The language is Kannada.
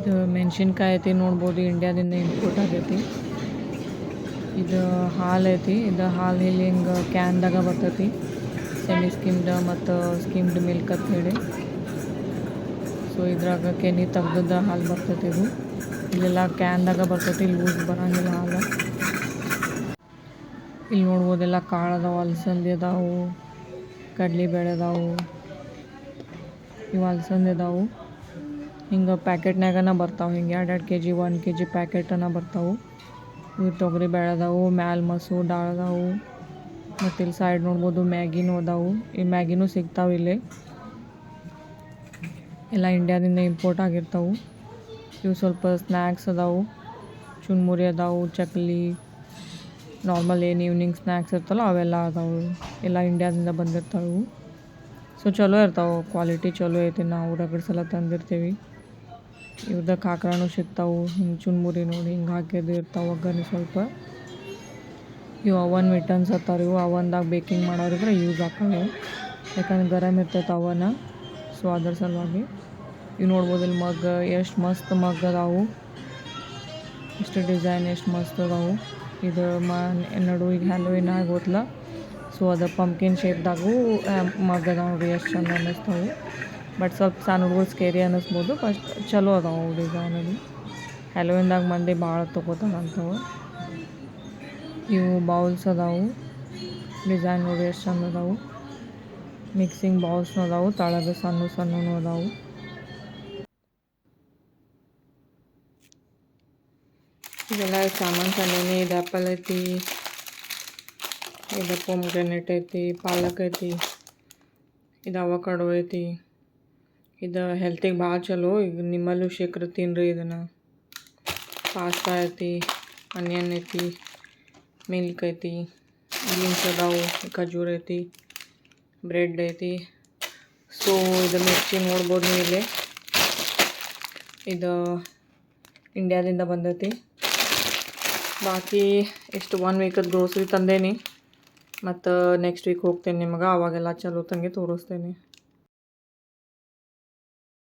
ಇದು ಮೆಣಸಿನ್ಕಾಯಿ ಐತಿ ನೋಡ್ಬೋದು, ಇಂಡಿಯಾದಿಂದ ಇಂಪೋರ್ಟ್ ಆಗೈತಿ. ಇದು ಹಾಲು ಐತಿ. ಇದು ಹಾಲು ಇಲ್ಲಿ ಹಿಂಗೆ ಕ್ಯಾನ್ದಾಗ ಬರ್ತೈತಿ, ಸೆಮಿ ಸ್ಕಿಮ್ಡ್ ಮತ್ತು ಸ್ಕಿಮ್ಡ್ ಮಿಲ್ಕ್ ಅಂತ ಹೇಳಿ. ಸೊ ಇದ್ರಾಗ ಕೆನೆ ತೆಗ್ದದ ಹಾಲು ಬರ್ತೈತಿ. ಇದು ಇಲ್ಲೆಲ್ಲ ಕ್ಯಾನ್ದಾಗ ಬರ್ತೈತಿ, ಲೂಸ್ ಬರೋಂಗಿಲ್ಲ ಹಾಲು. ಇಲ್ಲಿ ನೋಡ್ಬೋದೆಲ್ಲ ಕಾಳು ಅದಾವು, ಅಲಸಂದಿ ಅದಾವು, ಕಡ್ಲಿಬೇಳೆ ಅದಾವು, ಇವು ಅಲಸಂದಿ ಅದಾವು. ಹಿಂಗೆ ಪ್ಯಾಕೆಟ್ನಾಗನ ಬರ್ತಾವೆ, ಹಿಂಗೆ 2 kg 1 kg ಪ್ಯಾಕೆಟನ ಬರ್ತಾವೆ. ಇವು ತೊಗರಿ ಬೇಳೆ ಅದಾವು, ಮ್ಯಾಲೆ ಮಸೂರ್ ದಾಲ್ ಅದಾವು. ಮತ್ತು ಇಲ್ಲಿ ಸೈಡ್ ನೋಡ್ಬೋದು ಮ್ಯಾಗಿನೂ ಅದಾವು. ಈ ಮ್ಯಾಗಿನೂ ಸಿಗ್ತಾವೆ ಇಲ್ಲಿ. ಎಲ್ಲ ಇಂಡಿಯಾದಿಂದ ಇಂಪೋರ್ಟ್ ಆಗಿರ್ತಾವೆ. ಇವು ಸ್ವಲ್ಪ ಸ್ನ್ಯಾಕ್ಸ್ ಅದಾವು, ಚುನ್ಮುರಿ ಅದಾವು, ಚಕ್ಲಿ, ನಾರ್ಮಲ್ ಏನು ಈವ್ನಿಂಗ್ ಸ್ನ್ಯಾಕ್ಸ್ ಇರ್ತಲ್ಲ ಅವೆಲ್ಲ ಅದಾವು. ಎಲ್ಲ ಇಂಡಿಯಾದಿಂದ ಬಂದಿರ್ತಾವೆ. ಸೊ ಚಲೋ ಇರ್ತಾವೆ, ಕ್ವಾಲಿಟಿ ಚಲೋ ಐತಿ. ನಾವು ರಗಡ್ ಸಲ ತಂದಿರ್ತೀವಿ. ಇವ್ರದ್ದು ಕಾಕರಾನು ಸಿಗ್ತಾವೆ, ಹಿಂಗೆ ಚುನ್ಮುರಿ ನೋಡಿ ಹಿಂಗೆ ಹಾಕಿದ್ದು ಇರ್ತಾವೆ, ಒಗ್ಗರಣೆ ಸ್ವಲ್ಪ. ಇವು ಅವನ್ ಮಿಟನ್ಸ್ ಅತ್ತಾರ. ಇವು ಅವನ್ದಾಗ ಬೇಕಿಂಗ್ ಮಾಡೋರಿದ್ರೆ ಯೂಸ್ ಆಗ್ತಾವೆ, ಯಾಕಂದ್ರೆ ಗರಮ್ ಇರ್ತೈತೆ ಅವನ. ಸೊ ಅದ್ರ ಸಲುವಾಗಿ ಇವು ನೋಡ್ಬೋದು. ಇಲ್ಲಿ ಮಗ್ ಎಷ್ಟು ಮಸ್ತ್ ಮಗ್ ಅದಾವು, ಎಷ್ಟು ಡಿಸೈನ್ ಎಷ್ಟು ಮಸ್ತ್ ಅದಾವು. ಇದು ನಡು ಈಗ ಹ್ಯಾಲೋವಿನ್ ಆಗೋತ್ಲ, ಸೊ ಅದು ಪಂಪ್ಕಿನ್ ಶೇಪ್ದಾಗೂ ಮಗ್ ಅದಾವ ನೋಡ್ರಿ, ಎಷ್ಟು ಚಂದ ಅನ್ನಿಸ್ತಾವೆ. ಬಟ್ ಸ್ವಲ್ಪ ಸಣ್ಣ ಹುಡುಗರು ಸ್ಕೇರಿ ಅನ್ನಿಸ್ಬೋದು, ಫಸ್ಟ್ ಚಲೋ ಅದಾವೆ ಡಿಸೈನಲ್ಲಿ. ಹ್ಯಾಲೋವಿನ್ದಾಗ ಮಂದಿ ಭಾಳ ತೊಗೋತಾರಂತವು. ಇವು ಬೌಲ್ಸ್ ಅದಾವು, ಡಿಸೈನ್ ನೋಡಿ ಎಷ್ಟು ಚಂದ ಅದಾವು. ಮಿಕ್ಸಿಂಗ್ ಬೌಲ್ಸ್ನೂ ಅದಾವು, ತಳಗ ಸಣ್ಣ ಸಣ್ಣನೂ ಅದಾವು. ಇದೆಲ್ಲ ಸಾಮಾನು ಸಣ್ಣನೇ. ಇದು ಆ್ಯಪಲ್ ಐತಿ, ಇದು ಪೊಮ್ಗ್ರೆನೇಟ್ ಐತಿ, ಪಾಲಕ್ ಐತಿ, ಇದು ಅವಕಾಡೋ ಐತಿ. ಇದು ಹೆಲ್ತಿಗೆ ಭಾಳ ಚಲೋ. ಈಗ ನಿಮ್ಮಲ್ಲೂ ಶೇಖರ ತಿನ್ನಿರಿ ಇದನ್ನು. ಪಾಸ್ತಾ ಐತಿ, ಆನಿಯನ್ ಐತಿ, ಮಿಲ್ಕ್ ಐತಿ, ಬೀನ್ಸ್ ಅದಾವು, ಖಜೂರ್ ಐತಿ, ಬ್ರೆಡ್ ಐತಿ. ಸೊ ಇದು ಮಿರ್ಚಿ ನೋಡ್ಬೋದು ನೀವು ಇಲ್ಲಿ, ಇದು ಇಂಡಿಯಾದಿಂದ ಬಂದೈತಿ. ಬಾಕಿ ಎಷ್ಟು 1 ವೀಕದ ಗ್ರೋಸರಿ ತಂದೇನಿ, ಮತ್ತು ನೆಕ್ಸ್ಟ್ ವೀಕ್ ಹೋಗ್ತೇನೆ ನಿಮ್ಗೆ, ಅವಾಗೆಲ್ಲ ಚಲೋ ತಂಗಿ ತೋರಿಸ್ತೇನೆ.